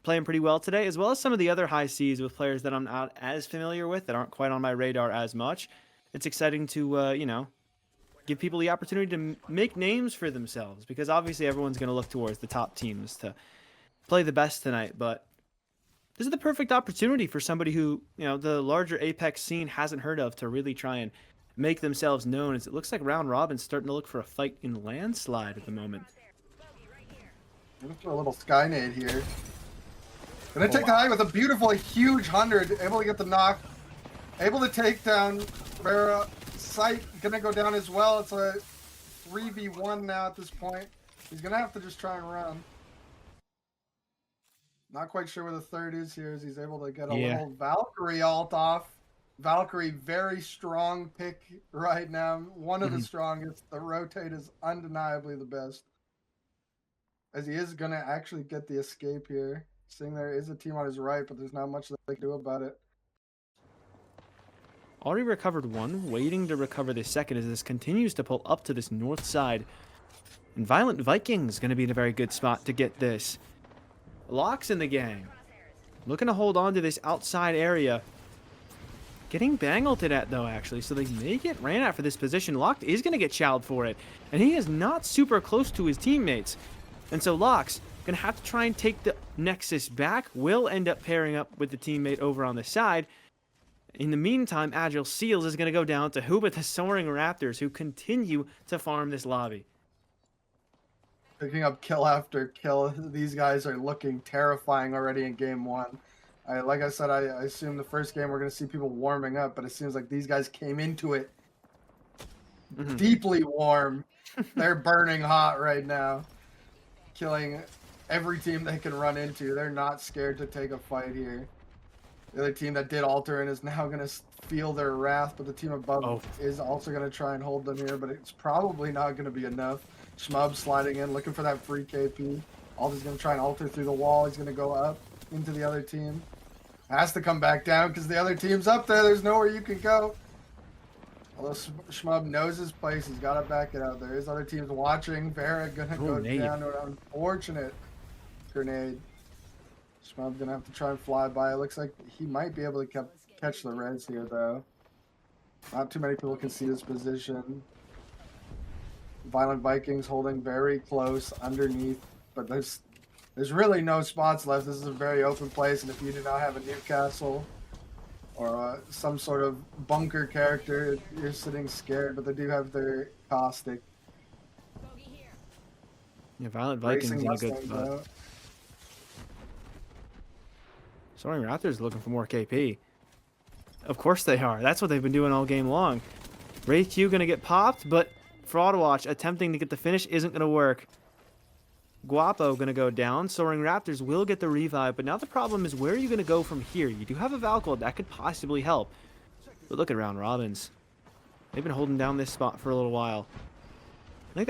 playing pretty well today, as well as some of the other high seas with players that I'm not as familiar with, that aren't quite on my radar as much. It's exciting to, give people the opportunity to make names for themselves, because obviously everyone's going to look towards the top teams to play the best tonight. But this is the perfect opportunity for somebody who, the larger Apex scene hasn't heard of to really try and make themselves known, as it looks like round robin's starting to look for a fight in landslide at the moment. Let's do a little Skynade here. Gonna take the wow. high with a beautiful, huge 100. Able to get the knock. Able to take down Vera. Sight gonna go down as well. It's a 3v1 now at this point. He's gonna have to just try and run. Not quite sure where the third is here, as he's able to get a little Valkyrie ult off. Valkyrie, very strong pick right now. One of the strongest. The rotate is undeniably the best, as he is going to actually get the escape here. Seeing there is a team on his right, but there's not much that they can do about it. Already recovered one, waiting to recover the second as this continues to pull up to this north side. And Violent Vikings going to be in a very good spot to get this. Locks in the gang, looking to hold on to this outside area. Getting bang ulted at, though, actually, so they may get ran at for this position. Locked is going to get chowed for it, and he is not super close to his teammates. And so Locks going to have to try and take the Nexus back. Will end up pairing up with the teammate over on the side. In the meantime, Agile Seals is going to go down to who but the Soaring Raptors, who continue to farm this lobby. Picking up kill after kill. These guys are looking terrifying already in game one. Like I said, I assume the first game we're going to see people warming up, but it seems like these guys came into it deeply warm. They're burning hot right now, killing every team they can run into. They're not scared to take a fight here. The other team that did alter and is now going to feel their wrath, but the team above is also going to try and hold them here, but it's probably not going to be enough. Shmub sliding in, looking for that free KP. Alter's going to try and alter through the wall. He's going to go up into the other team. Has to come back down because the other team's up there. There's nowhere you can go. Although Shmub knows his place, he's got to back it out. There is other teams watching. Vera going to go down to an unfortunate grenade. Shmub's going to have to try and fly by. It looks like he might be able to catch the res here, though. Not too many people can see this position. Violent Vikings holding very close underneath, but there's really no spots left. This is a very open place, and if you do not have a Newcastle or some sort of bunker character, you're sitting scared, but they do have their caustic. Yeah, Violent Vikings in a good spot. Soaring Raptors looking for more KP. Of course they are. That's what they've been doing all game long. Wraith Q going to get popped, but Fraud Watch attempting to get the finish isn't going to work. Guapo going to go down. Soaring Raptors will get the revive, but now the problem is, where are you going to go from here? You do have a Valkyrie that could possibly help. But look at round robins. They've been holding down this spot for a little while. I think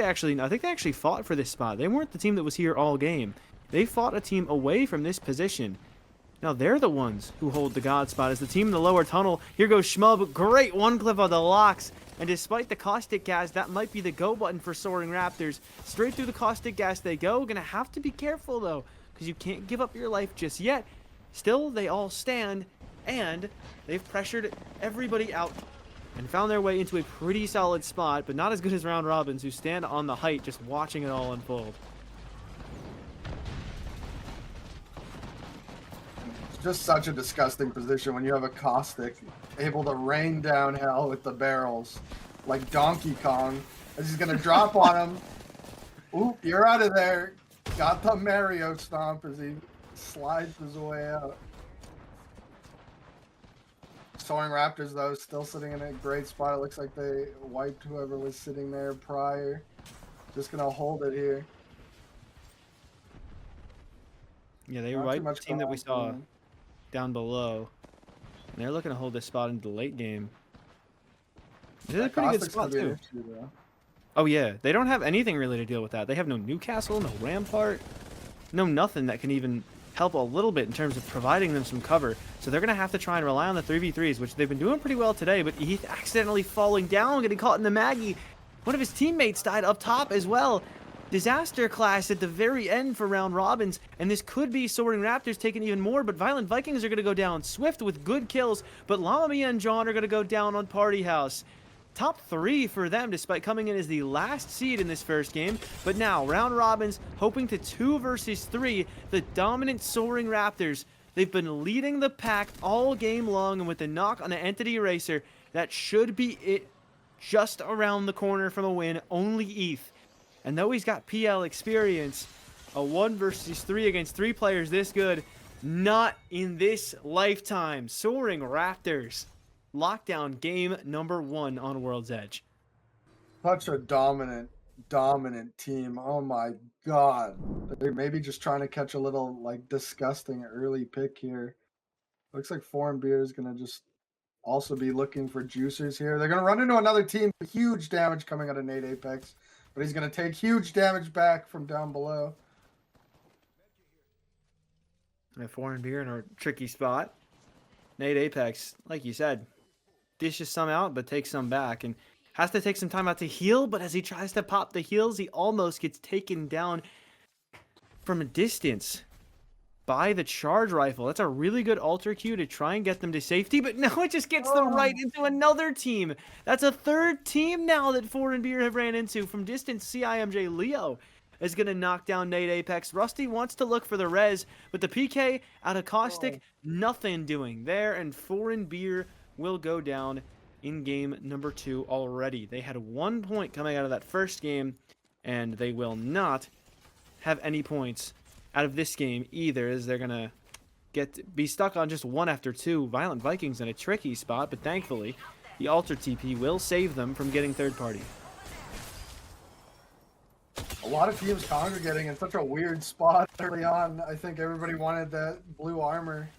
they actually fought for this spot. They weren't the team that was here all game. They fought a team away from this position. Now they're the ones who hold the God spot as the team in the lower tunnel. Here goes Shmub. Great one clip of the Locks. And despite the caustic gas, that might be the go button for Soaring Raptors. Straight through the caustic gas they go. Gonna have to be careful though, because you can't give up your life just yet. Still, they all stand, and they've pressured everybody out and found their way into a pretty solid spot, but not as good as round robins, who stand on the height just watching it all unfold. Just such a disgusting position when you have a caustic able to rain down hell with the barrels like Donkey Kong, as he's gonna drop on him. Oop, you're out of there. Got the Mario stomp as he slides his way out. Soaring Raptors, though, still sitting in a great spot. It looks like they wiped whoever was sitting there prior. Just gonna hold it here. Yeah, they wiped the team that we saw down below. And they're looking to hold this spot into the late game. This is a pretty good spot, too. Oh, yeah. They don't have anything really to deal with that. They have no Newcastle, no Rampart, no nothing that can even help a little bit in terms of providing them some cover. So they're going to have to try and rely on the 3v3s, which they've been doing pretty well today, but Heath accidentally falling down, getting caught in the Maggie. One of his teammates died up top as well. disaster class at the very end for round robins, and this could be Soaring Raptors taking even more, but Violent Vikings are going to go down. Swift with good kills, but Llama Mia and John are going to go down on Party House. Top 3 for them, despite coming in as the last seed in this first game. But now, round robins, hoping to 2 versus 3, the dominant Soaring Raptors. They've been leading the pack all game long, and with the knock on the Entity Eraser, that should be it just around the corner from a win. Only ETH. And though he's got PL experience, a 1 versus 3 against 3 players this good, not in this lifetime. Soaring Raptors. Lockdown game number 1 on World's Edge. Such a dominant team. Oh my god. They're maybe just trying to catch a little like disgusting early pick here. Looks like Foreign Beer is gonna just also be looking for juicers here. They're gonna run into another team. Huge damage coming out of Nate Apex, but he's gonna take huge damage back from down below. Foreign Beer in a tricky spot. Nate Apex, like you said, dishes some out, but takes some back, and has to take some time out to heal, but as he tries to pop the heals, he almost gets taken down from a distance by the charge rifle. That's a really good alter Q to try and get them to safety, but no, it just gets them right into another team. That's a 3rd team now that Foreign Beer have ran into from distance. CIMJ Leo is going to knock down Nate Apex. Rusty wants to look for the res, but the PK out of Caustic, nothing doing there, and Foreign Beer will go down in game number 2 already. They had 1 point coming out of that first game, and they will not have any points out of this game either, as they're going to be stuck on just 1 after 2. Violent Vikings in a tricky spot, but thankfully, the Alter TP will save them from getting third party. A lot of teams congregating in such a weird spot early on. I think everybody wanted that blue armor.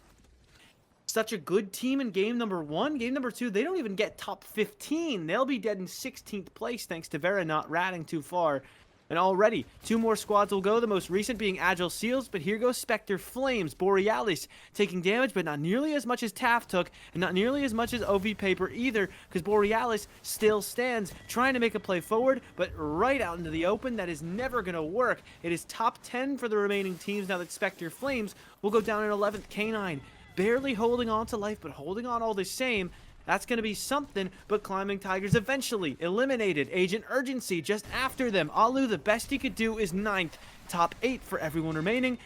Such a good team in game number 1. Game number 2, they don't even get top 15. They'll be dead in 16th place thanks to Vera not ratting too far. And already, 2 more squads will go, the most recent being Agile Seals, but here goes Spectre Flames, Borealis taking damage, but not nearly as much as Taft took, and not nearly as much as OV Paper either, because Borealis still stands, trying to make a play forward, but right out into the open. That is never going to work. It is top 10 for the remaining teams now that Spectre Flames will go down in 11th. K9 barely holding on to life, but holding on all the same. That's going to be something, but Climbing Tigers eventually eliminated. Agent Urgency just after them. Alu, the best he could do is 9th. Top 8 for everyone remaining.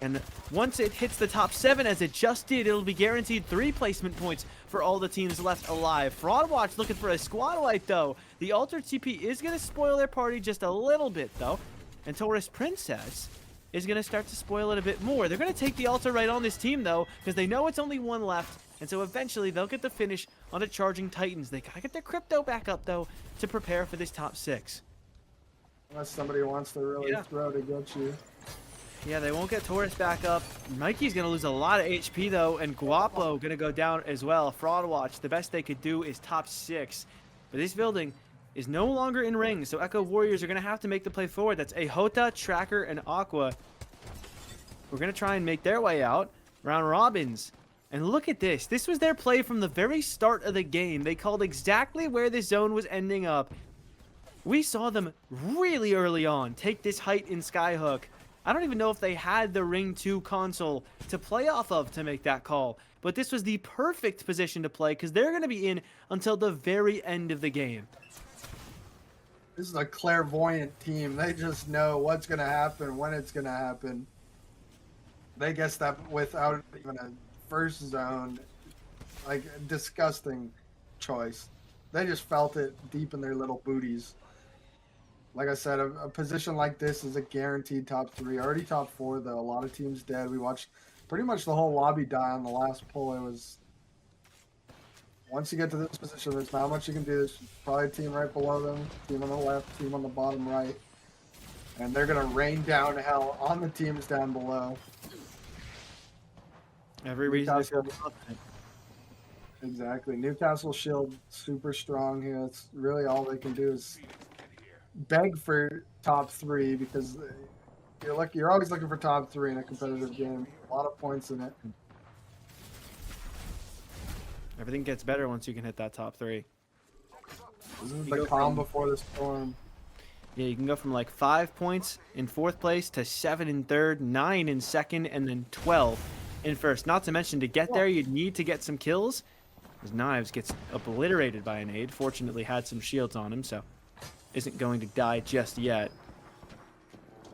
And once it hits the top 7, as it just did, it'll be guaranteed 3 placement points for all the teams left alive. Fraud Watch looking for a squad wipe, though. The Alter TP is going to spoil their party just a little bit, though. And Taurus Princess is going to start to spoil it a bit more. They're going to take the Alter right on this team, though, because they know it's only 1 left. And so eventually they'll get the finish on a Charging Titans. They gotta get their crypto back up, though, to prepare for this top 6. Unless somebody wants to really throw to get you. Yeah, they won't get Taurus back up. Mikey's gonna lose a lot of HP, though, and Guapo gonna go down as well. Fraud Watch, the best they could do is top 6. But this building is no longer in ring, so Echo Warriors are gonna have to make the play forward. That's Ahota, Tracker, and Aqua. We're gonna try and make their way out. Round robins. And look at this. This was their play from the very start of the game. They called exactly where the zone was ending up. We saw them really early on take this height in Skyhook. I don't even know if they had the Ring 2 console to play off of to make that call. But this was the perfect position to play because they're going to be in until the very end of the game. This is a clairvoyant team. They just know what's going to happen, when it's going to happen. They guessed that without even a first zone, like disgusting choice. They just felt it deep in their little booties. Like I said, a position like this is a guaranteed top 3. Already top 4 though. A lot of teams dead. We watched pretty much the whole lobby die on the last pull. It was, once you get to this position, there's not much you can do. There's probably a team right below them, team on the left, team on the bottom right, and they're gonna rain down hell on the teams down below. Every reason to feel Exactly. Newcastle shield super strong here. That's really all they can do is beg for top 3 because you're always looking for top 3 in a competitive game. A lot of points in it. Everything gets better once you can hit that top 3. This is the calm before the storm. Yeah, you can go from like 5 points in 4th place to 7 in 3rd, 9 in 2nd, and then 12 in 1st. Not to mention, to get there, you'd need to get some kills. As Knives gets obliterated by a nade. Fortunately, had some shields on him, so isn't going to die just yet.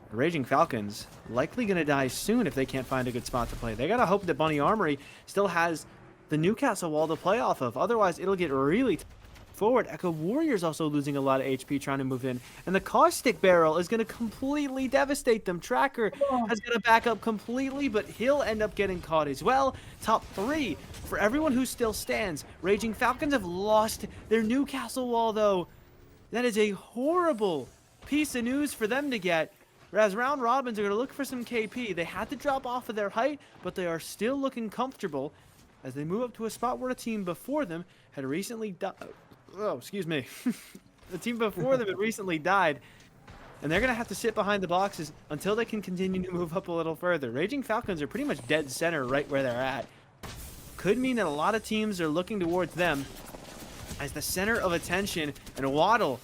The Raging Falcons likely going to die soon if they can't find a good spot to play. They got to hope that Bunny Armory still has the Newcastle wall to play off of. Otherwise, it'll get really forward. Echo Warrior's also losing a lot of HP trying to move in. And the Caustic Barrel is going to completely devastate them. Tracker has got to back up completely, but he'll end up getting caught as well. Top 3 for everyone who still stands. Raging Falcons have lost their Newcastle wall, though. That is a horrible piece of news for them to get. Whereas round robins are going to look for some KP. They had to drop off of their height, but they are still looking comfortable as they move up to a spot where a team before them had recently died. Oh, excuse me. The team before them had recently died, and they're going to have to sit behind the boxes until they can continue to move up a little further. Raging Falcons are pretty much dead center right where they're at. Could mean that a lot of teams are looking towards them as the center of attention, and Waddle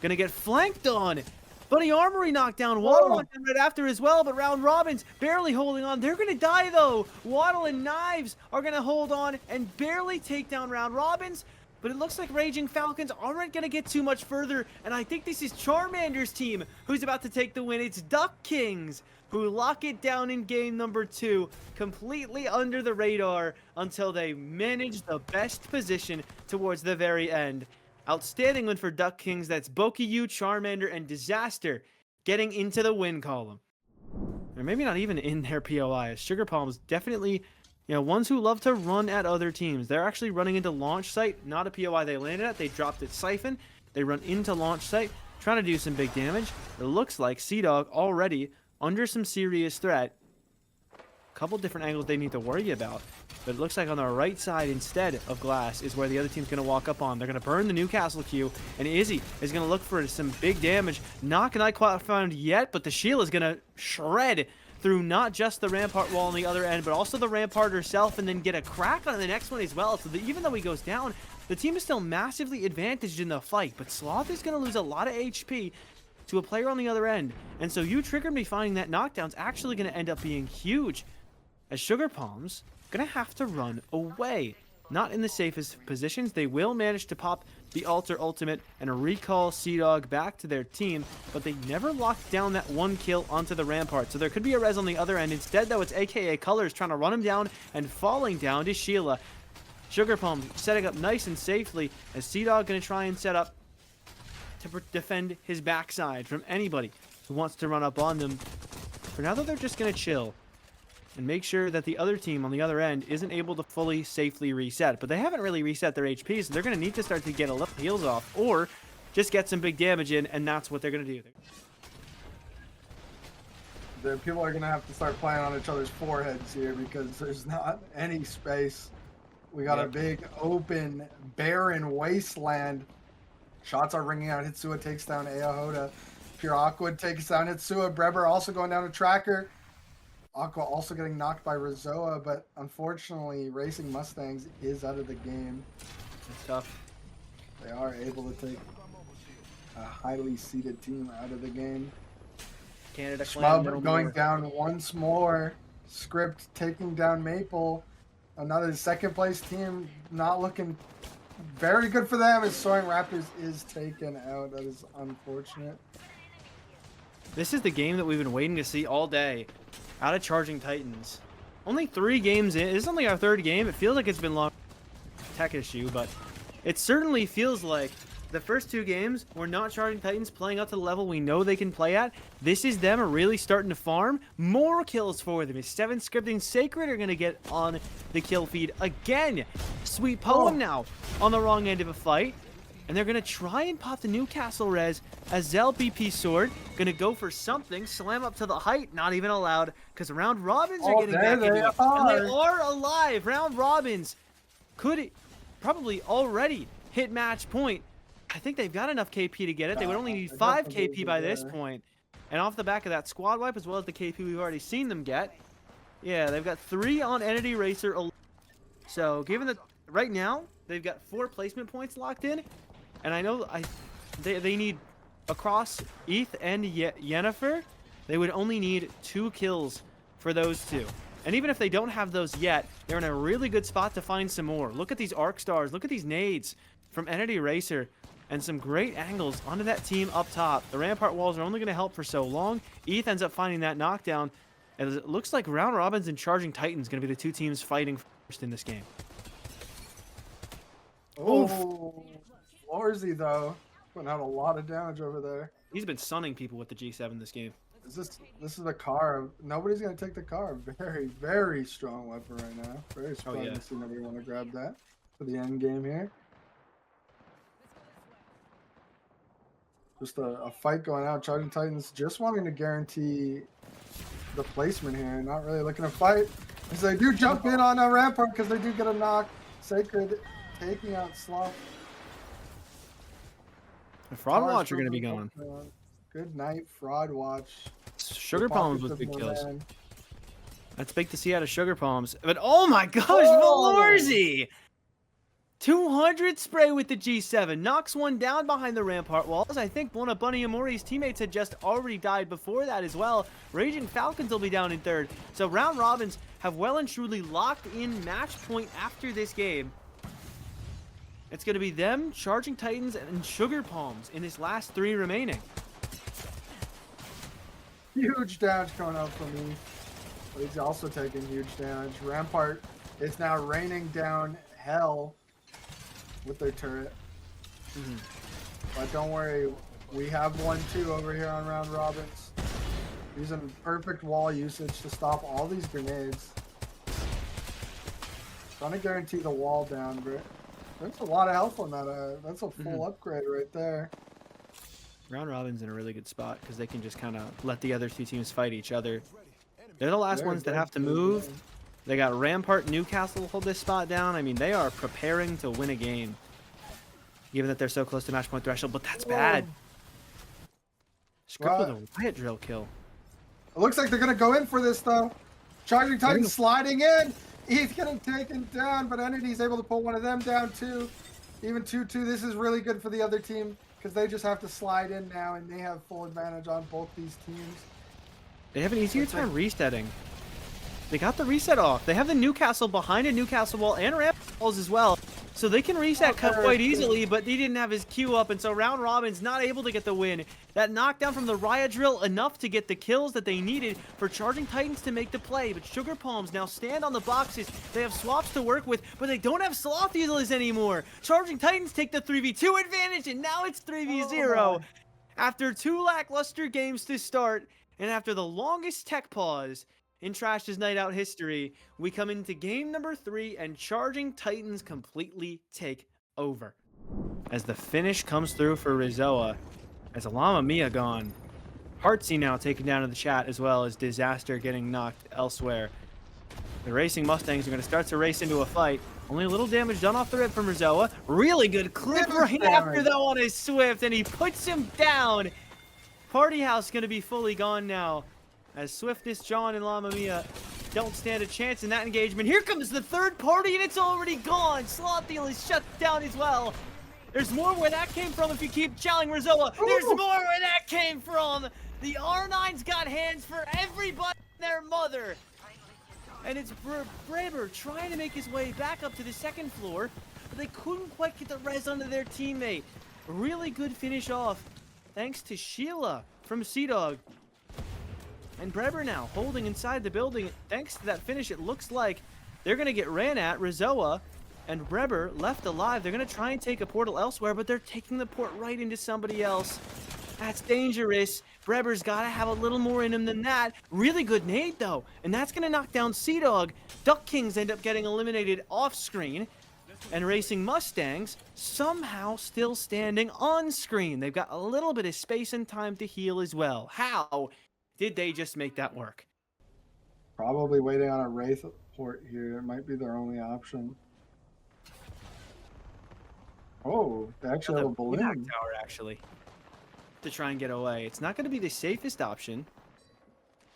going to get flanked on. Bunny Armory knocked down. Waddle knocked down right after as well, but round robins barely holding on. They're going to die, though. Waddle and Knives are going to hold on and barely take down round robins. But it looks like Raging Falcons aren't going to get too much further. And I think this is Charmander's team who's about to take the win. It's Duck Kings who lock it down in game number 2, completely under the radar until they manage the best position towards the very end. Outstanding win for Duck Kings. That's Bokiyu, Charmander, and Disaster getting into the win column. Or maybe not even in their POI. Sugar Palms definitely, ones who love to run at other teams. They're actually running into launch site, not a POI they landed at. They dropped at Siphon. They run into launch site, trying to do some big damage. It looks like Sea-Dog already under some serious threat. A couple different angles they need to worry about. But it looks like on the right side instead of Glass is where the other team's going to walk up on. They're going to burn the Newcastle queue, and Izzy is going to look for some big damage. Not quite found yet, but the shield is going to shred through not just the Rampart wall on the other end, but also the Rampart herself, and then get a crack on the next one as well. So that even though he goes down, the team is still massively advantaged in the fight, but Sloth is going to lose a lot of HP to a player on the other end. And so you triggered me finding that knockdown's actually going to end up being huge, as Sugar Palms gonna have to run away. Not in the safest positions. They will manage to pop the Alter ultimate and recall Sea-Dog back to their team, but they never locked down that one kill onto the Rampart. So there could be a res on the other end. Instead, though, it's AKA Colors trying to run him down and falling down to Sheila. Sugar Palms setting up nice and safely as Sea-Dog gonna try and set up to defend his backside from anybody who wants to run up on them. For now, though, they're just gonna chill and make sure that the other team on the other end isn't able to fully safely reset. But they haven't really reset their HP, so they're going to need to start to get a little heals off, or just get some big damage in, and that's what they're going to do. The people are going to have to start playing on each other's foreheads here because there's not any space. We got a big, open, barren wasteland. Shots are ringing out. Hitsua takes down Aohoda. Pure Aqua takes down Hitsua. Breber also going down to Tracker. Aqua also getting knocked by Rizoa, but unfortunately, Racing Mustangs is out of the game. It's tough. They are able to take a highly seeded team out of the game. Canada Schmub going down once more. Script taking down Maple. Another second place team not looking very good for them as Soaring Raptors is taken out. That is unfortunate. This is the game that we've been waiting to see all day. Out of Charging Titans. Only 3 games in. This is only our 3rd game. It feels like it's been long. Tech issue, but it certainly feels like the first 2 games were not Charging Titans playing up to the level we know they can play at. This is them really starting to farm. More kills for them. Is 7 Scripting Sacred are going to get on the kill feed again. Sweet Poem now on the wrong end of a fight. And they're going to try and pop the Newcastle res as Zell BP Sword going to go for something. Slam up to the height, not even allowed because round robins are getting back into it. And they are alive. Round robins could probably already hit match point. I think they've got enough KP to get it. They would only need 5 KP by this point. And off the back of that squad wipe, as well as the KP we've already seen them get. Yeah, they've got 3 on Entity Racer. So given that right now, they've got 4 placement points locked in. And I know they need across ETH and Yennefer, they would only need 2 kills for those two. And even if they don't have those yet, they're in a really good spot to find some more. Look at these arc stars. Look at these nades from Entity Racer. And some great angles onto that team up top. The Rampart walls are only going to help for so long. ETH ends up finding that knockdown. And it looks like Round Robins and Charging Titans going to be the two teams fighting first in this game. Oh, Lorzy though, putting out a lot of damage over there. He's been sunning people with the G7 this game. This is the car. Nobody's gonna take the car. Very, very strong weapon right now. Very surprised yeah. to see nobody want to grab that for the end game here. Just a fight going out. Charging Titans just wanting to guarantee the placement here, not really looking to fight. As they do jump in on a Rampart because they do get a knock. Sacred taking out Sloth. The Fraud Watch are going to be gone. Good night, Fraud Watch. Sugar Palms with big kills. That's big to see out of Sugar Palms. But oh my gosh, Valorzy! 200 spray with the G7. Knocks one down behind the Rampart walls. I think one of Bunny Amori's teammates had just already died before that as well. Raging Falcons will be down in third. So Round Robins have well and truly locked in match point after this game. It's going to be them, Charging Titans, and Sugar Palms in this last 3 remaining. Huge damage coming out from me. But he's also taking huge damage. Rampart is now raining down hell with their turret. But don't worry, we have 1-2 over here on Round Robins. Using perfect wall usage to stop all these grenades. Trying to guarantee the wall down, but there's a lot of health on that. That's a full upgrade right there. Round Robin's in a really good spot because they can just kind of let the other two teams fight each other. They're the last ones that have to move. They got Rampart, Newcastle to hold this spot down. I mean, they are preparing to win a game. Given that they're so close to match point threshold, but that's bad. Script with a riot drill kill. It looks like they're going to go in for this, though. Charging Titan sliding in. He's getting taken down, but Entity's able to pull one of them down, too. Even 2-2. This is really good for the other team because they just have to slide in now, and they have full advantage on both these teams. They have an easier time resetting. They got the reset off. They have the Newcastle behind a Newcastle wall and ramp walls as well. So they can reset cut quite easily, but he didn't have his Q up, and so Round Robin's not able to get the win. That knockdown from the Riot Drill enough to get the kills that they needed for Charging Titans to make the play, but Sugar Palms now stand on the boxes. They have swaps to work with, but they don't have Sloth Eaters anymore. Charging Titans take the 3v2 advantage, and now it's 3v0. After 2 lackluster games to start, and after the longest tech pause in Trash's Night Out history, we come into game number 3, and Charging Titans completely take over. As the finish comes through for Rizzoa, as Alama Mia gone. Heartsy now taken down in the chat, as well as Disaster getting knocked elsewhere. The Racing Mustangs are going to start to race into a fight. Only a little damage done off the rip from Rizzoa. Really good clip right after though on his Swift, and he puts him down. Party House going to be fully gone now, as Swiftness, John, and Lama Mia don't stand a chance in that engagement. Here comes the third party, and it's already gone. Slothiel is shut down as well. There's more where that came from if you keep challenging Rizzoa. There's more where that came from. The R9's got hands for everybody and their mother. And it's Braber trying to make his way back up to the second floor, but they couldn't quite get the res onto their teammate. A really good finish off, thanks to Sheila from Sea-Dog. And Breber now holding inside the building. Thanks to that finish, it looks like they're going to get ran at. Rizzoa and Breber left alive. They're going to try and take a portal elsewhere, but they're taking the port right into somebody else. That's dangerous. Breber's got to have a little more in him than that. Really good nade, though. And that's going to knock down Sea-Dog. Duck Kings end up getting eliminated off-screen. And Racing Mustangs somehow still standing on-screen. They've got a little bit of space and time to heal as well. How did they just make that work? Probably waiting on a Wraith port here. It might be their only option. Oh, they actually have a balloon. Tower, actually, to try and get away. It's not going to be the safest option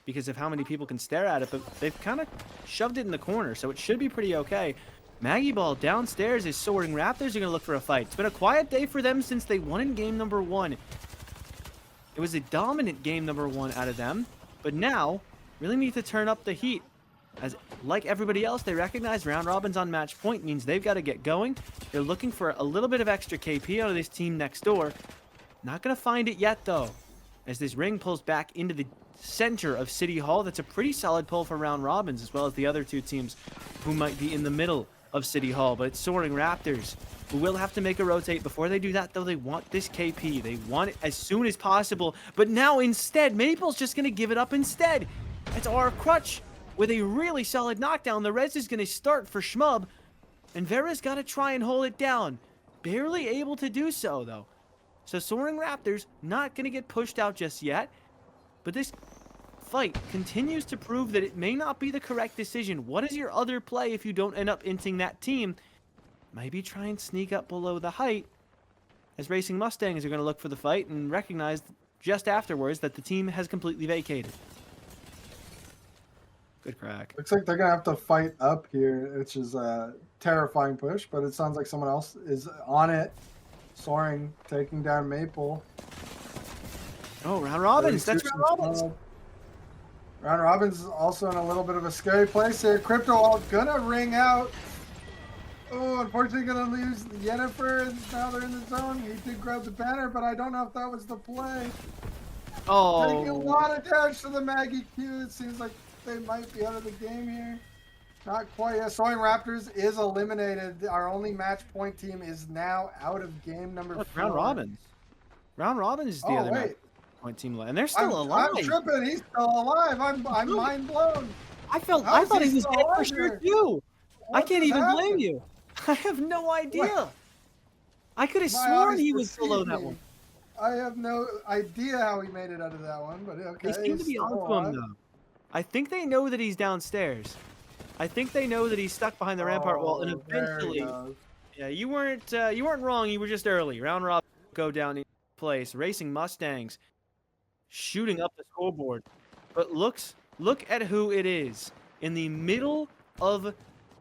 because of how many people can stare at it, but they've kind of shoved it in the corner, so it should be pretty okay. Maggie Ball downstairs is sorting. Raptors are going to look for a fight. It's been a quiet day for them since they won in game number 1. It was a dominant game number 1 out of them, but now really need to turn up the heat. As like everybody else, they recognize round robins on match point means they've got to get going. They're looking for a little bit of extra KP out of this team next door. Not going to find it yet, though. As this ring pulls back into the center of City Hall, that's a pretty solid pull for round robins, as well as the other 2 teams who might be in the middle of City Hall. But it's Soaring Raptors who will have to make a rotate. Before they do that, though, they want this KP. They want it as soon as possible. But now instead, Maple's just going to give it up instead. It's our Crutch with a really solid knockdown. The res is going to start for Shmub, and Vera's got to try and hold it down. Barely able to do so, though. So Soaring Raptors not going to get pushed out just yet, but this fight continues to prove that it may not be the correct decision. What is your other play if you don't end up inting that team? Maybe try and sneak up below the height, as Racing Mustangs are going to look for the fight and recognize just afterwards that the team has completely vacated. Good crack. Looks like they're going to have to fight up here, which is a terrifying push, but it sounds like someone else is on it. Soaring, taking down Maple. Oh, round robins. That's round robins. Round robins is also in a little bit of a scary place here. Crypto all gonna ring out. Oh, unfortunately gonna lose Yennefer, and now they're in the zone. He did grab the banner, but I don't know if that was the play. Oh. Taking a lot of damage to the Maggie Q. It seems like they might be out of the game here. Not quite yet. Soaring Raptors is eliminated. Our only match point team is now out of game number 4. Round robins. Round robins is the other match point team, and they're still alive. I'm tripping. He's still alive. I'm mind blown. I thought he was dead for sure too. I can't even blame you. I have no idea. What? I could have sworn he was below that one. I have no idea how he made it out of that one, but okay. They seem to be onto him though. I think they know that he's downstairs. I think they know that he's stuck behind the rampart wall, and eventually, yeah, you weren't wrong. You were just early. Round robin go down in place. Racing Mustangs shooting up the scoreboard, but look at who it is in the middle of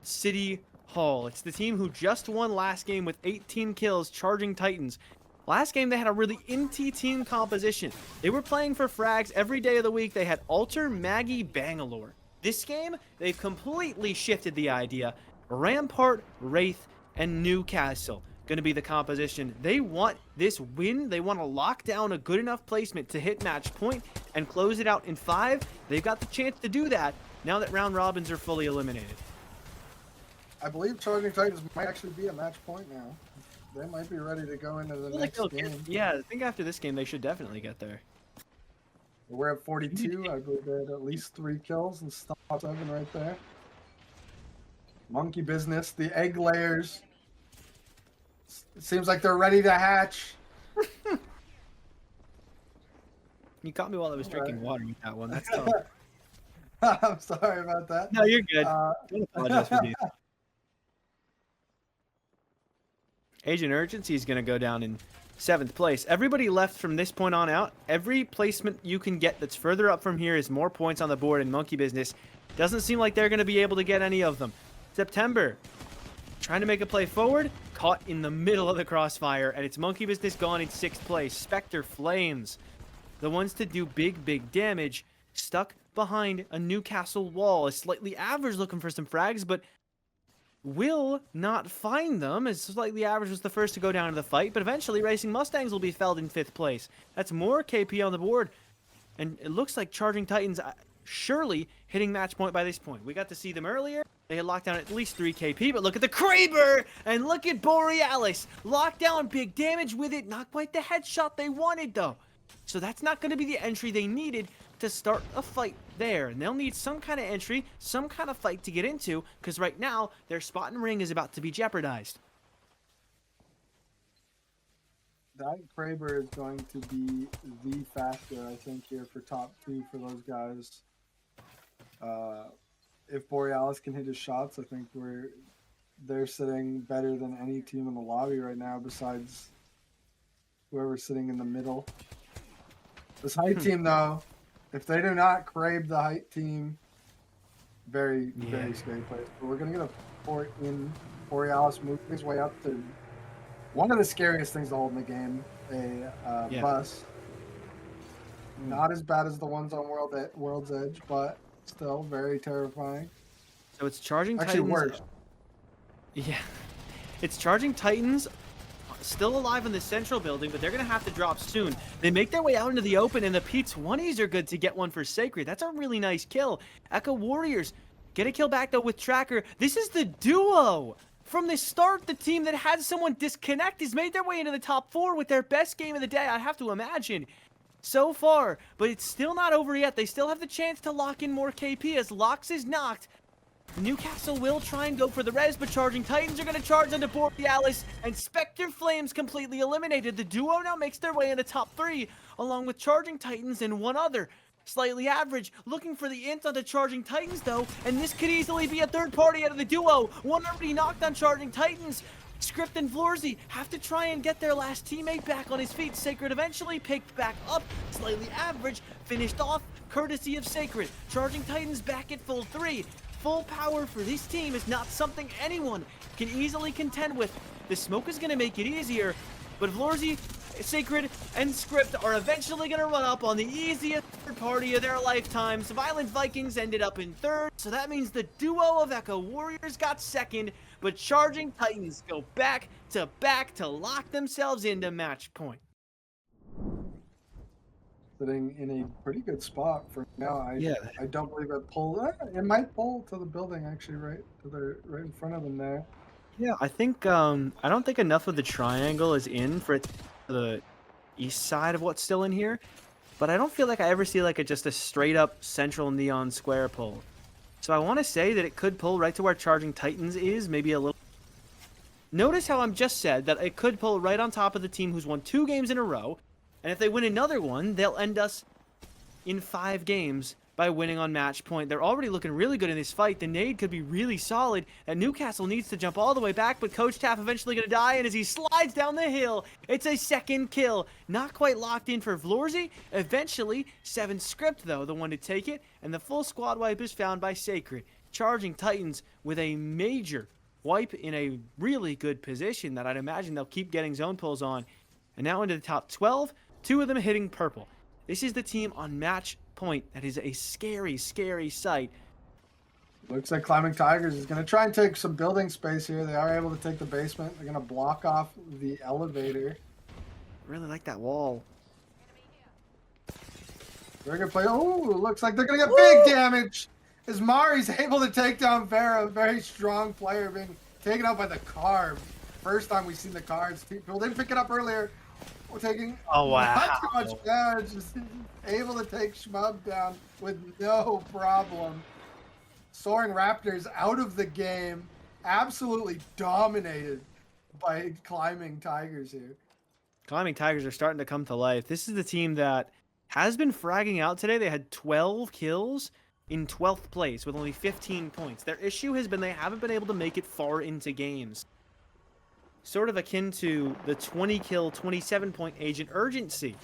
City Hall. It's the team who just won last game with 18 kills, Charging Titans. Last game, they had a really inty team composition. They were playing for frags every day of the week. They had Alter, Maggie, Bangalore. This game, they've completely shifted the idea. Rampart, Wraith, and Newcastle going to be the composition. They want this win. They want to lock down a good enough placement to hit match point and close it out in 5. They've got the chance to do that now that round robins are fully eliminated. I believe Charging Titans might actually be a match point now. They might be ready to go into the next game. Yeah, I think after this game, they should definitely get there. We're at 42. I believe they had at least 3 kills and stop 7 right there. Monkey business. The egg layers. It seems like they're ready to hatch. You caught me while I was drinking water with that one. That's tough. I'm sorry about that. No, you're good. Don't apologize for these. Agent Urgency is going to go down in 7th place. Everybody left from this point on out. Every placement you can get that's further up from here is more points on the board in Monkey Business. Doesn't seem like they're going to be able to get any of them. September, trying to make a play forward, caught in the middle of the crossfire, and it's Monkey Business gone in 6th place. Spectre Flames, the ones to do big damage, stuck behind a Newcastle wall. A slightly average looking for some frags, but will not find them, as Slightly Average was the first to go down to the fight, but eventually Racing Mustangs will be felled in 5th place. That's more KP on the board, and it looks like Charging Titans surely hitting match point by this point. We got to see them earlier. They had locked down at least 3 KP, but look at the Kraber, and look at Borealis. Locked down, big damage with it. Not quite the headshot they wanted, though. So that's not going to be the entry they needed to start a fight there. And they'll need some kind of entry, some kind of fight to get into, because right now, their spot and ring is about to be jeopardized. That Kraber is going to be the factor, I think, here for top 2 for those guys. If Borealis can hit his shots, I think they're sitting better than any team in the lobby right now, besides whoever's sitting in the middle. This height team, though, if they do not crave the height team, very scary place. But we're going to get a port in. Borealis moving his way up to one of the scariest things to hold in the game, a bus. Not as bad as the ones on World's Edge, but still very terrifying. So it's charging Actually, Titans. worse. Yeah. It's charging Titans still alive in the central building, but they're going to have to drop soon. They make their way out into the open, and the P20s are good to get one for Sacred. That's a really nice kill. Echo Warriors get a kill back, though, with Tracker. This is the duo. From the start, the team that had someone disconnect has made their way into the top 4 with their best game of the day, I have to imagine, so far. But it's still not over yet. They still have the chance to lock in more KP as Lox is knocked. Newcastle will try and go for the res, but Charging Titans are going to charge onto Borealis, and Spectre Flames completely eliminated. The duo now makes their way in the top 3, along with Charging Titans and one other. Slightly average, looking for the int onto Charging Titans though, and this could easily be a third party out of the duo. One already knocked on Charging Titans. Script and Florzy have to try and get their last teammate back on his feet. Sacred eventually picked back up, slightly average, finished off, courtesy of Sacred. Charging Titans back at full 3. Full power for this team is not something anyone can easily contend with. The smoke is going to make it easier, but Vlorzi, Sacred, and Script are eventually going to run up on the easiest third party of their lifetimes. Violent Vikings ended up in 3rd, so that means the duo of Echo Warriors got 2nd, but Charging Titans go back to lock themselves into match point. Sitting in a pretty good spot for now. Yeah. I don't believe it pulled. It might pull to the building actually, right in front of them there. Yeah, I think I don't think enough of the triangle is in for it to the east side of what's still in here, but I don't feel like I ever see like just a straight up central neon square pull. So I want to say that it could pull right to where Charging Titans is, maybe a little. Notice how I'm just said that it could pull right on top of the team who's won 2 games in a row, and if they win another one, they'll end us in 5 games by winning on match point. They're already looking really good in this fight. The nade could be really solid, and Newcastle needs to jump all the way back, but Coach Taff eventually going to die, and as he slides down the hill, it's a 2nd kill. Not quite locked in for Vlorzi. Eventually, 7 Script, though, the one to take it, and the full squad wipe is found by Sacred. Charging Titans with a major wipe in a really good position that I'd imagine they'll keep getting zone pulls on. And now into the top 12, 2 of them hitting purple. This is the team on match point. That is a scary, scary sight. Looks like Climbing Tigers is going to try and take some building space here. They are able to take the basement. They're going to block off the elevator. Really like that wall. They're going to play. Oh, looks like they're going to get big damage as Mari's able to take down Vera, a very strong player being taken out by the car. First time we've seen the cars. People didn't pick it up earlier. We're taking not too much damage. Just able to take Shmub down with no problem. Soaring Raptors out of the game. Absolutely dominated by Climbing Tigers here. Climbing Tigers are starting to come to life. This is the team that has been fragging out today. They had 12 kills in 12th place with only 15 points. Their issue has been they haven't been able to make it far into games. Sort of akin to the 20 kill, 27 point Agent Urgency.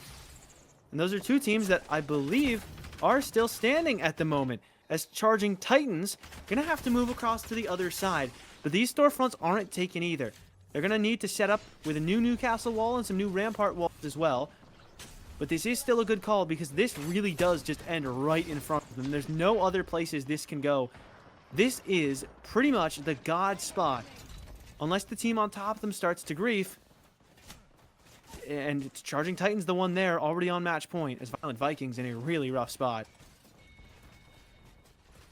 And those are 2 teams that I believe are still standing at the moment, as Charging Titans gonna have to move across to the other side. But these storefronts aren't taken either. They're gonna need to set up with a new Newcastle wall and some new Rampart walls as well. But this is still a good call because this really does just end right in front of them. There's no other places this can go. This is pretty much the god spot. Unless the team on top of them starts to grief. And it's Charging Titans the one there, already on match point, as Violent Vikings in a really rough spot.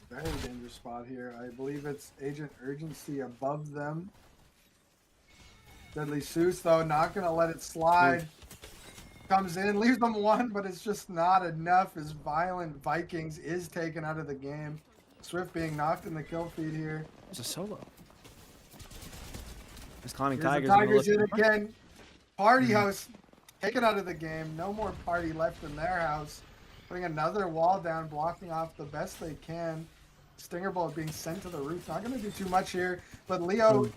Very dangerous spot here. I believe it's Agent Urgency above them. Deadly Seuss, though, not going to let it slide. Comes in, leaves them 1, but it's just not enough as Violent Vikings is taken out of the game. Swift being knocked in the kill feed here. It's a solo. As Climbing Here's Tigers. The Tigers in again. Party house taken out of the game. No more party left in their house. Putting another wall down, blocking off the best they can. Stinger Bullet being sent to the roof. Not going to do too much here, but Leo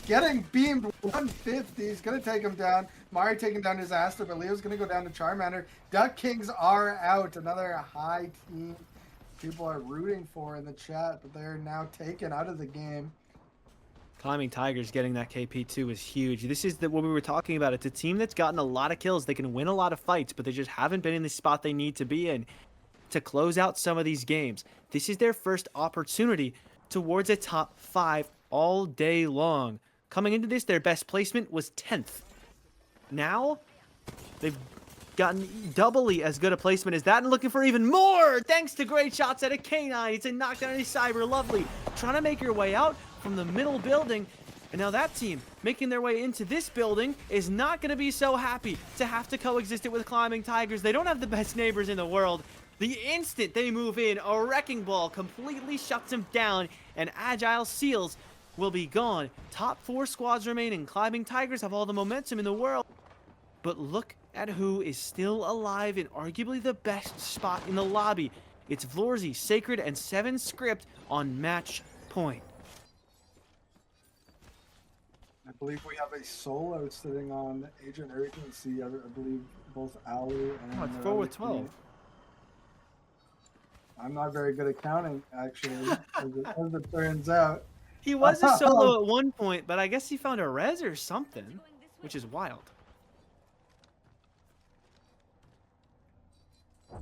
getting beamed 150. He's going to take him down. Mari taking down his Aster, but Leo's going to go down to Charmander. Duck Kings are out. Another high team people are rooting for in the chat, but they're now taken out of the game. Climbing Tigers getting that KP2 is huge. This is what we were talking about. It's a team that's gotten a lot of kills. They can win a lot of fights, but they just haven't been in the spot they need to be in to close out some of these games. This is their first opportunity towards a top 5 all day long. Coming into this, their best placement was 10th. Now, they've gotten doubly as good a placement as that and looking for even more thanks to great shots at a K9. It's a knockdown in Cyber. Lovely. Trying to make your way out from the middle building. And now that team making their way into this building is not going to be so happy to have to coexist it with Climbing Tigers. They don't have the best neighbors in the world. The instant they move in, a Wrecking Ball completely shuts them down, and Agile Seals will be gone. Top 4 squads remaining. Climbing Tigers have all the momentum in the world. But look at who is still alive in arguably the best spot in the lobby. It's Vlorzy, Sacred, and 7 Script on match point. I believe we have a solo sitting on Agent Urgency. I believe both Ali and... Oh, it's 4 with 12. I'm not very good at counting, actually, as it turns out. He was a solo at one point, but I guess he found a res or something, which is wild.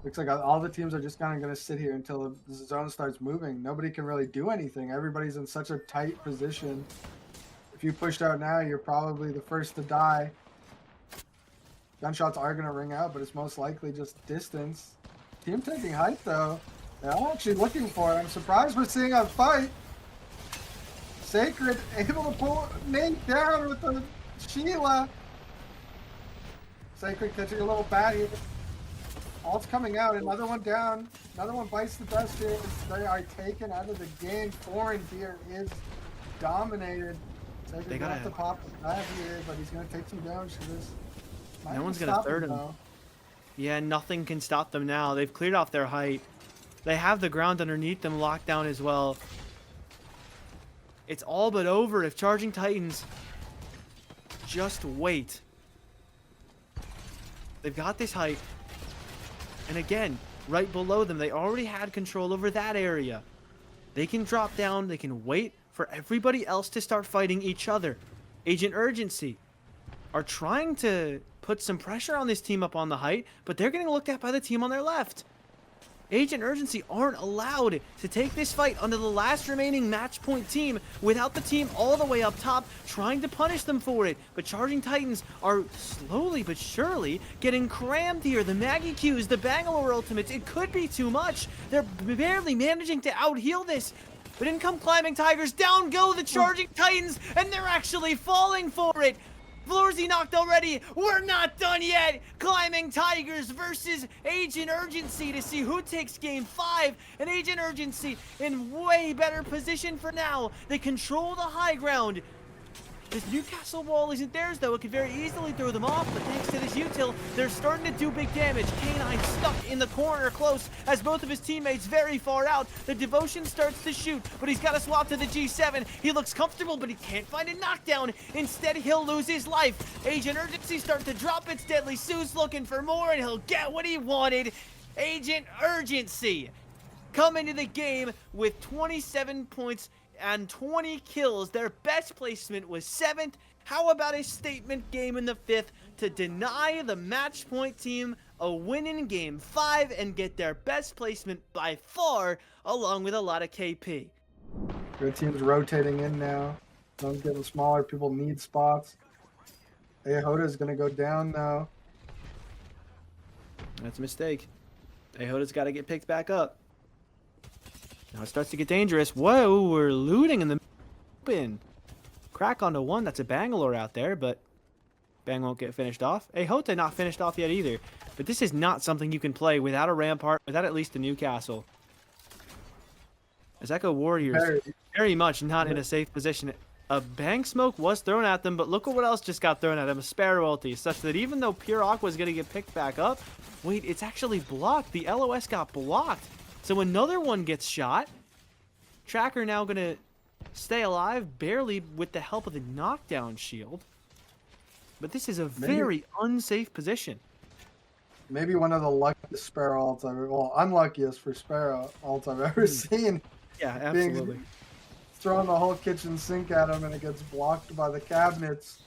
Looks like all the teams are just kind of going to sit here until the zone starts moving. Nobody can really do anything. Everybody's in such a tight position. If you pushed out now, you're probably the first to die. Gunshots are going to ring out, but it's most likely just distance. Team taking height, though. They're all actually looking for it. I'm surprised we're seeing a fight. Sacred able to pull Nate down with the Sheila. Sacred catching a little bat here. All's coming out. Another one down. Another one bites the dust here. They are taken out of the game. Foreign here is dominated. Sacred's going to have to pop the bat here, but he's going to take some damage to this. No one's going to third him. Yeah, nothing can stop them now. They've cleared off their height. They have the ground underneath them locked down as well. It's all but over if Charging Titans just wait. They've got this height. And again, right below them, they already had control over that area. They can drop down. They can wait for everybody else to start fighting each other. Agent Urgency are trying to put some pressure on this team up on the height, but they're getting looked at by the team on their left. Agent Urgency aren't allowed to take this fight under the last remaining match point team without the team all the way up top trying to punish them for it. But Charging Titans are slowly but surely getting crammed here. The Maggie Qs, the Bangalore Ultimates, it could be too much. They're barely managing to out-heal this. But in come Climbing Tigers, down go the Charging Titans, and they're actually falling for it. Vlorzy knocked already. We're not done yet. Climbing Tigers versus Agent Urgency to see who takes game 5. And Agent Urgency in way better position for now. They control the high ground. This Newcastle wall isn't theirs, though. It could very easily throw them off, but thanks to this util, they're starting to do big damage. K9 stuck in the corner close as both of his teammates very far out. The Devotion starts to shoot, but he's got to swap to the G7. He looks comfortable, but he can't find a knockdown. Instead, he'll lose his life. Agent Urgency starts to drop its Deadly Sue's looking for more, and he'll get what he wanted. Agent Urgency come into the game with 27 points and 20 kills. Their best placement was 7th. How about a statement game in the 5th to deny the match point team a win in game 5 and get their best placement by far, along with a lot of KP. Good teams rotating in now. Zone's getting smaller. People need spots. Ahoda is going to go down now. That's a mistake. Ahoda's got to get picked back up. Now it starts to get dangerous. Whoa, we're looting in the open. Crack onto one. That's a Bangalore out there, but Bang won't get finished off. Ahoda not finished off yet either. But this is not something you can play without a Rampart, without at least a Newcastle. As Echo Warriors very much not in a safe position. A Bang Smoke was thrown at them, but look at what else just got thrown at them. A Sparrow ulti, such that even though Pure Aqua is going to get picked back up, wait, it's actually blocked. The LOS got blocked. So another one gets shot. Tracker now going to stay alive, barely with the help of the knockdown shield. But this is a very unsafe position. Maybe one of the luckiest Sparrow ults I've ever, well, unluckiest for Sparrow ults I've ever seen. Yeah, absolutely. throwing the whole kitchen sink at him, and it gets blocked by the cabinets.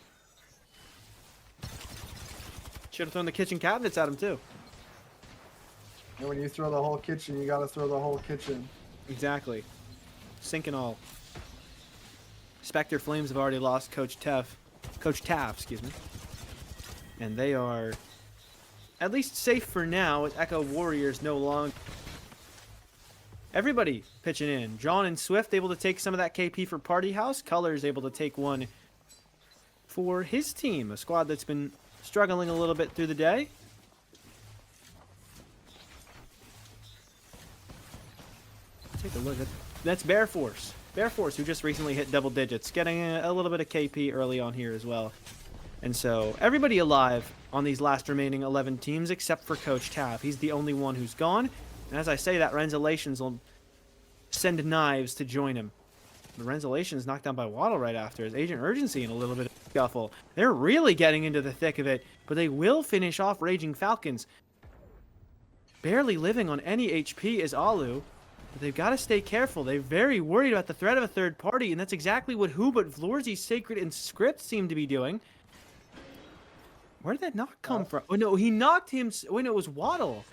Should have thrown the kitchen cabinets at him too. And when you throw the whole kitchen, you gotta throw the whole kitchen. Exactly. Sink and all. Spectre Flames have already lost Coach Taff, excuse me. And they are at least safe for now, with Echo Warriors no longer. Everybody pitching in. John and Swift able to take some of that KP for Party House. Colors able to take one for his team, a squad that's been struggling a little bit through the day. Take a look at that's Bear Force. Bear Force, who just recently hit double digits, getting a little bit of KP early on here as well. And so everybody alive on these last remaining 11 teams except for Coach Tav. He's the only one who's gone. And as I say that, Renzolations will send knives to join him. The Renzolations knocked down by Waddle right after his Agent Urgency in a little bit of scuffle. They're really getting into the thick of it, but they will finish off Raging Falcons. Barely living on any HP is Alu. But they've got to stay careful. They're very worried about the threat of a third party, and that's exactly what Who But Vlorzi, Sacred, and Script seem to be doing. Where did that knock come from? Oh, no, he knocked him. Oh, no, it was Waddle.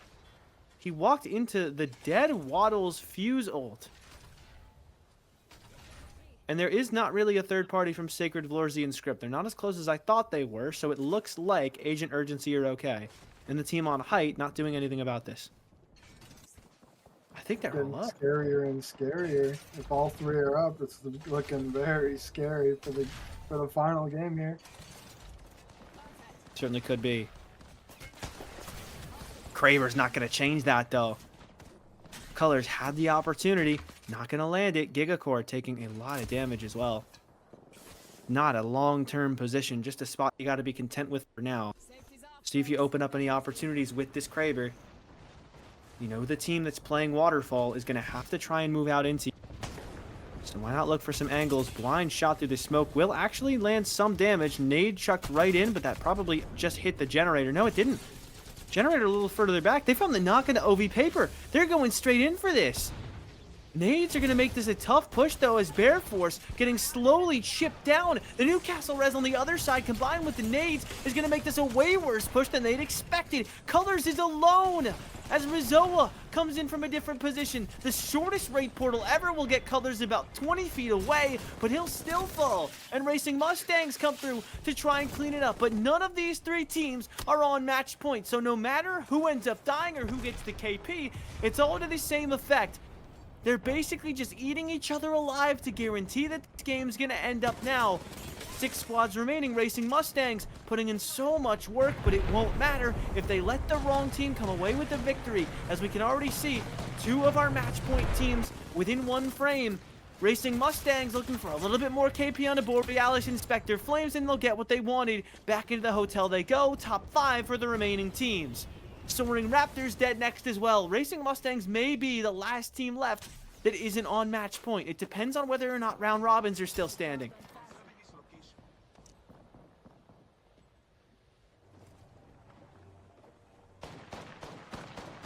He walked into the dead Waddle's fuse ult. And there is not really a third party from Sacred, Vlorzi, and Script. They're not as close as I thought they were, so it looks like Agent Urgency are okay. And the team on height not doing anything about this. I think they're all up. Scarier and scarier. If all three are up, it's looking very scary for the final game here. Certainly could be. Kraber's not going to change that, though. Colors had the opportunity. Not going to land it. Gigacore taking a lot of damage as well. Not a long-term position. Just a spot you got to be content with for now. See if you open up any opportunities with this Kraber. You know the team that's playing Waterfall is going to have to try and move out into. So why not look for some angles? Blind shot through the smoke will actually land some damage. Nade chucked right in, but that probably just hit the generator. No, it didn't. Generator a little further back. They found the knock into OV Paper. They're going straight in for this. Nades are going to make this a tough push, though, as Bear Force getting slowly chipped down. The Newcastle Res on the other side, combined with the nades, is going to make this a way worse push than they'd expected. Colors is alone as Rizoa comes in from a different position. The shortest raid portal ever will get Colors about 20 feet away, but he'll still fall. And Racing Mustangs come through to try and clean it up. But none of these three teams are on match point, so no matter who ends up dying or who gets the KP, it's all to the same effect. They're basically just eating each other alive to guarantee that this game's gonna end up now. 6 squads remaining, Racing Mustangs putting in so much work, but it won't matter if they let the wrong team come away with the victory. As we can already see, 2 of our match point teams within 1 frame. Racing Mustangs looking for a little bit more KP on the board. Realis Inspector Flames, and they'll get what they wanted. Back into the hotel they go, top 5 for the remaining teams. Soaring Raptors dead next as well. Racing Mustangs may be the last team left that isn't on match point. It depends on whether or not round robins are still standing.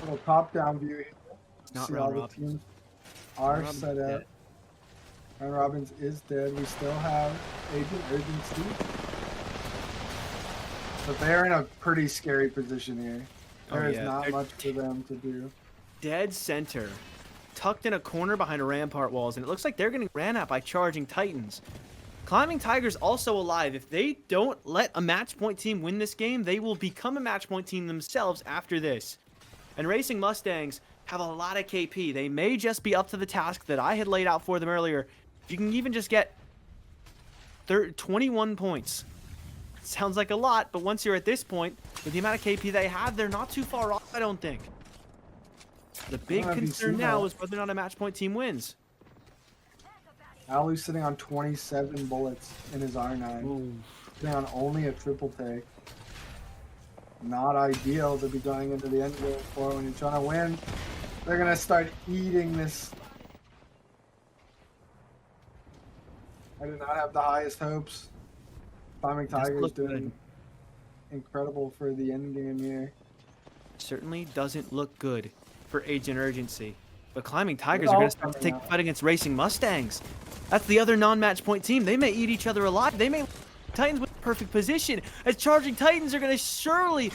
Little top-down view here. Not See round all the teams are set up. Round Robins is dead. We still have Agent Urgency. But they're in a pretty scary position here. There is not much for them to do. Dead center. Tucked in a corner behind rampart walls, and it looks like they're getting ran at by charging Titans. Climbing Tigers also alive. If they don't let a match point team win this game, they will become a match point team themselves after this. And Racing Mustangs have a lot of KP. They may just be up to the task that I had laid out for them earlier. If you can even just get 21 points. Sounds like a lot, but once you're at this point, with the amount of KP they have, they're not too far off, I don't think. The big concern now is whether or not a match point team wins. Alu's sitting on 27 bullets in his R9. Ooh. Sitting on only a triple take. Not ideal to be going into the end game for when you're trying to win. They're going to start eating this. I do not have the highest hopes. Climbing Tigers doing incredible for the end game here. Certainly doesn't look good for Agent Urgency. But Climbing Tigers are going to start to take the fight against Racing Mustangs. That's the other non-match point team. They may eat each other alive. They may Titans with perfect position, as Charging Titans are going to surely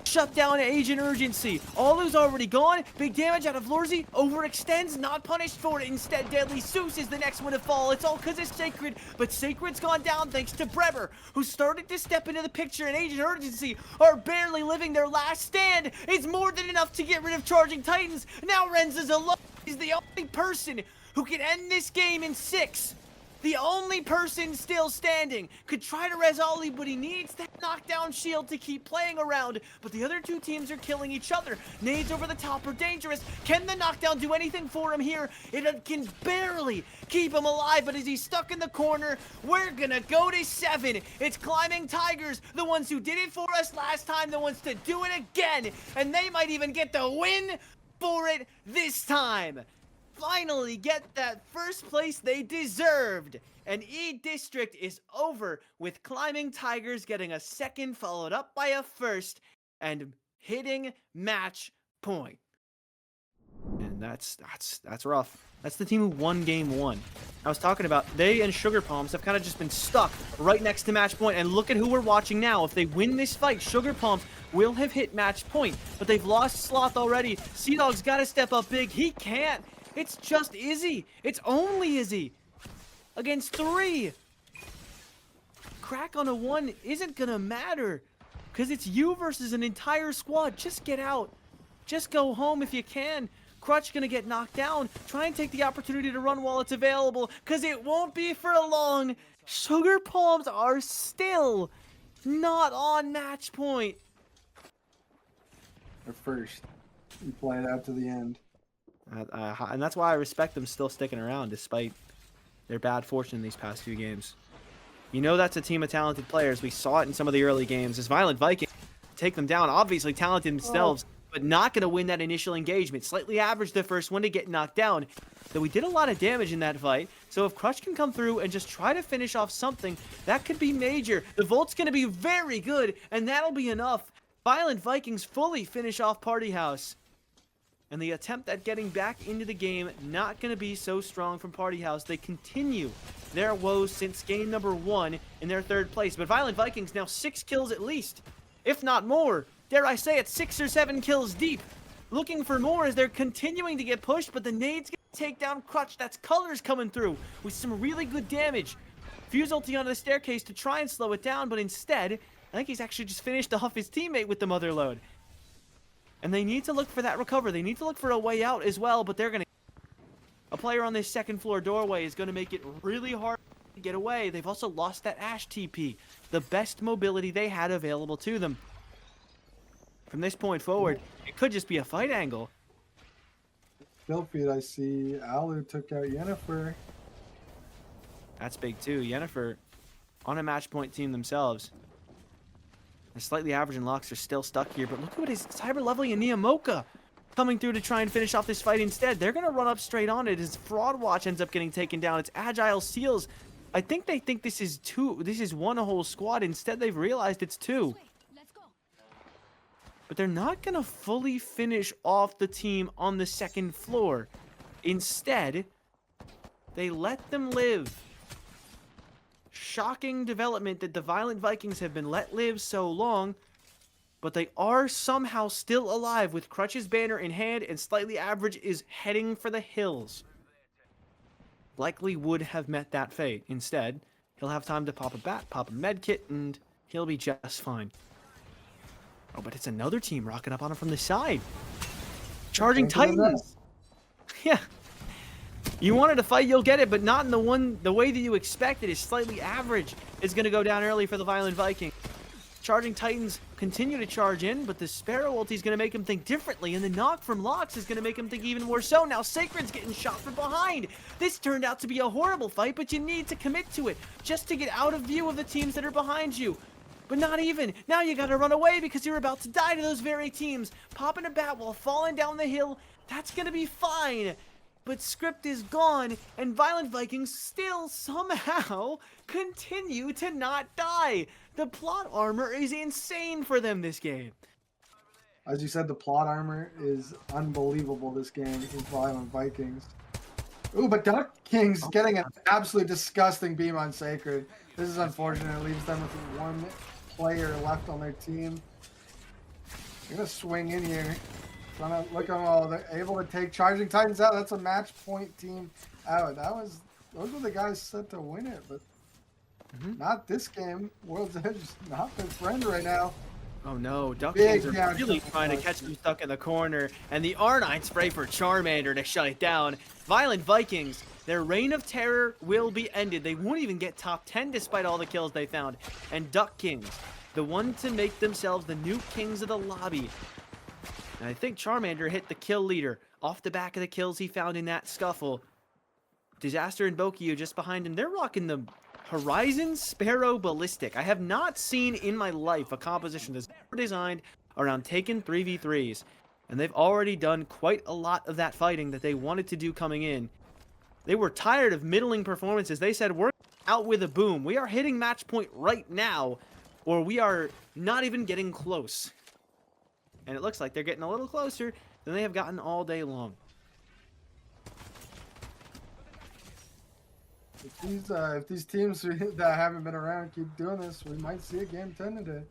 shut down Agent Urgency. Alu's already gone. Big damage out of Lorzy. Overextends, not punished for it. Instead, Deadly Seuss is the next one to fall. It's all because of Sacred, but Sacred's gone down thanks to Breber, who started to step into the picture, and Agent Urgency are barely living their last stand. It's more than enough to get rid of Charging Titans. Now Renza's alone. He's the only person who can end this game in 6. The only person still standing. Could try to res Ollie, but he needs that knockdown shield to keep playing around. But the other two teams are killing each other. Nades over the top are dangerous. Can the knockdown do anything for him here? It can barely keep him alive, but as he's stuck in the corner, we're gonna go to 7. It's Climbing Tigers, the ones who did it for us last time, the ones to do it again. And they might even get the win for it this time. Finally get that first place they deserved. And E-District is over, with Climbing Tigers getting a second, followed up by a first, and hitting match point. And that's rough. That's the team who won game 1. I was talking about, they and Sugar Palms have kind of just been stuck right next to match point, and look at who we're watching now. If they win this fight, Sugar Palms will have hit match point, but they've lost Sloth already. Sea Dog's got to step up big. He can't. It's just Izzy. It's only Izzy against 3. Crack on a 1 isn't gonna matter because it's you versus an entire squad. Just get out. Just go home if you can. Crutch gonna get knocked down. Try and take the opportunity to run while it's available, because it won't be for long. Sugar Palms are still not on match point. They're first. You play it out to the end. And that's why I respect them still sticking around despite their bad fortune these past few games. You know that's a team of talented players. We saw it in some of the early games. As Violent Vikings take them down, obviously talented themselves, but not going to win that initial engagement. Slightly average the first one to get knocked down. Though we did a lot of damage in that fight, so if Crush can come through and just try to finish off something, that could be major. The Volt's going to be very good, and that'll be enough. Violent Vikings fully finish off Party House. And the attempt at getting back into the game, not going to be so strong from Party House. They continue their woes since game number 1 in their 3rd place. But Violent Vikings now 6 kills at least, if not more. Dare I say it, 6 or 7 kills deep. Looking for more as they're continuing to get pushed, but the nades going to take down Crutch. That's Colors coming through with some really good damage. Fuse ulti onto the staircase to try and slow it down, but instead, I think he's actually just finished off his teammate with the Mother Load. And they need to look for that recover. They need to look for a way out as well, but they're going to... A player on this 2nd floor doorway is going to make it really hard to get away. They've also lost that Ash TP, the best mobility they had available to them. From this point forward, it could just be a fight angle. Still feed, I see Alu took out Yennefer. That's big too. Yennefer on a match point team themselves. The slightly average and Locks are still stuck here, but look at what his Cyber Lovely and Niamoka coming through to try and finish off this fight instead. They're going to run up straight on it as Fraud Watch ends up getting taken down. It's Agile Seals. I think they think this is one whole squad. Instead, they've realized it's 2. But they're not going to fully finish off the team on the 2nd floor. Instead, they let them live. Shocking development that the Violent Vikings have been let live so long, but they are somehow still alive with Crutch's banner in hand, and Slightly Average is heading for the hills. Likely would have met that fate. Instead, he'll have time to pop a bat, pop a med kit, and he'll be just fine. Oh, but it's another team rocking up on him from the side. Charging Titans. Yeah. You wanted to fight, you'll get it, but not in the way that you expected. Is Slightly Average is going to go down early for the Violent Viking. Charging Titans continue to charge in, but the Sparrow ulti is going to make him think differently, and the knock from Locks is going to make him think even more so. Now Sacred's getting shot from behind. This turned out to be a horrible fight, but you need to commit to it just to get out of view of the teams that are behind you. But not even. Now you got to run away because you're about to die to those very teams. Popping a bat while falling down the hill, that's going to be fine. But script is gone, and Violent Vikings still somehow continue to not die. The plot armor is insane for them this game. As you said, the plot armor is unbelievable this game with Violent Vikings. Ooh, but Duck King's getting an absolutely disgusting beam on Sacred. This is unfortunate. It leaves them with one player left on their team. They're gonna swing in here. Trying to look at them all. They're able to take Charging Titans out. That's a match point team out. Those were the guys set to win it, but not this game. World's Edge is not their friend right now. Oh no, Duck Big Kings are down really couple trying to bucks. catch them stuck in the corner, and the R9 spray for Charmander to shut it down. Violent Vikings, their reign of terror will be ended. They won't even get top 10 despite all the kills they found. And Duck Kings, the one to make themselves the new kings of the lobby. And I think Charmander hit the kill leader off the back of the kills he found in that scuffle. Disaster and Bokyu just behind him. They're rocking the Horizon Sparrow Ballistic. I have not seen in my life a composition that's designed around taking 3v3s. And they've already done quite a lot of that fighting that they wanted to do coming in. They were tired of middling performances. They said, we're out with a boom. We are hitting match point right now, or we are not even getting close. And it looks like they're getting a little closer than they have gotten all day long. If these teams that haven't been around keep doing this, we might see a game 10 today.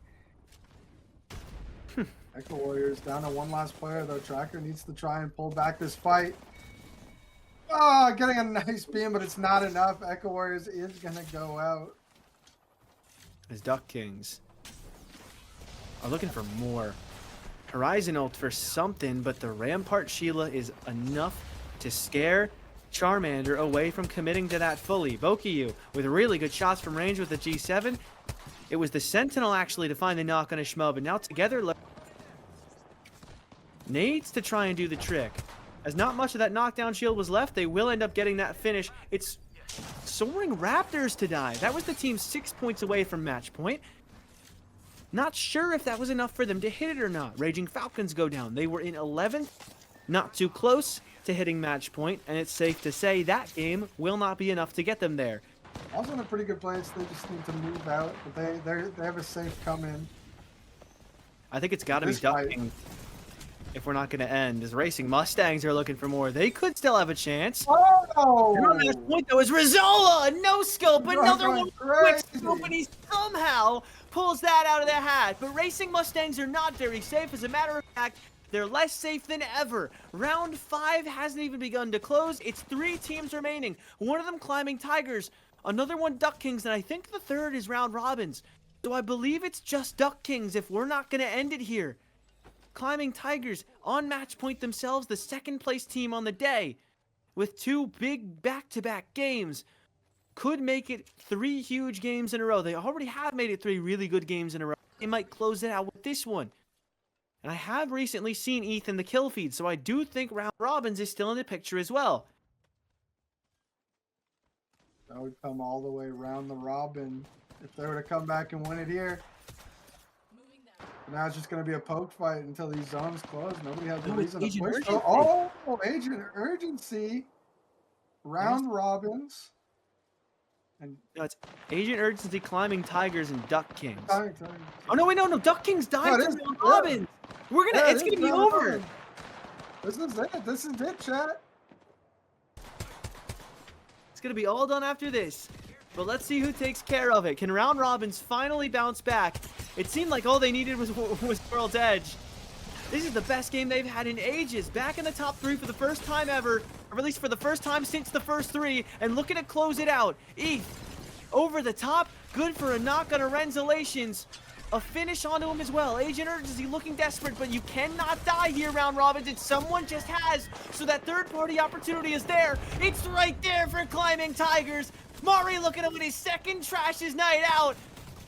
Echo Warriors down to one last player, though. Tracker needs to try and pull back this fight. Oh, getting a nice beam, but it's not enough. Echo Warriors is going to go out. As Duck Kings are looking for more. Horizon ult for something, but the Rampart Sheila is enough to scare Charmander away from committing to that fully. Bokyu with really good shots from range with the G7. It was the Sentinel actually to find the knock on a Shmo, but now together needs to try and do the trick. As not much of that knockdown shield was left, they will end up getting that finish. It's Soaring Raptors to die. That was the team 6 points away from match point. Not sure if that was enough for them to hit it or not. Raging Falcons go down. They were in 11th, not too close to hitting match point, and it's safe to say that game will not be enough to get them there. Also in a pretty good place. They just need to move out, but they have a safe come in. I think it's got to be This Duck fight- Kings if we're not going to end. As Racing Mustangs are looking for more. They could still have a chance. Oh! And on that point, though, is Rizzola! No scope, another going one quick crazy. scope, and he somehow pulls that out of the hat. But Racing Mustangs are not very safe. As a matter of fact, they're less safe than ever. Round 5 hasn't even begun to close. It's 3 teams remaining. One of them Climbing Tigers, another one Duck Kings, and I think the third is Round Robins. So I believe it's just Duck Kings if we're not going to end it here. Climbing Tigers on match point themselves, the second place team on the day, with 2 big back-to-back games. Could make it 3 huge games in a row. They already have made it 3 really good games in a row. They might close it out with this one. And I have recently seen Ethan the kill feed, so I do think Round Robins is still in the picture as well. That would come all the way around the Robin if they were to come back and win it here. But now it's just going to be a poke fight until these zones close. Nobody has a Oh, it's reason to Agent push. Urgency. Oh, Agent Urgency. Round Robins. And No, it's Agent Urgency, Climbing Tigers, and Duck Kings. Sorry. Oh no, wait, no, Duck Kings died it to is. Round Robins. We're gonna, Yeah, it's it gonna is be round over. robin. This is it. This is it, chat. It's gonna be all done after this. But let's see who takes care of it. Can Round Robins finally bounce back? It seemed like all they needed was World's Edge. This is the best game they've had in ages. Back in the top 3 for the first time ever, or at least for the first time since the first 3, and looking to close it out. Eth, over the top, good for a knock on Arenzalations. A finish onto him as well. Agent Urgency looking desperate, but you cannot die here, Round Robins, and someone just has. So that third-party opportunity is there. It's right there for Climbing Tigers. Mari looking to win his second Trash's night out.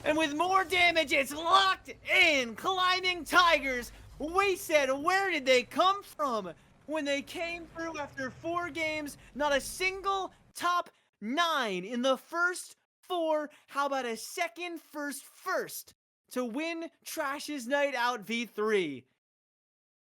And with more damage, it's locked in. Climbing Tigers. We said, where did they come from? When they came through after 4 games, not a single top 9 in the first 4. How about a second first to win Trash's Night Out V3?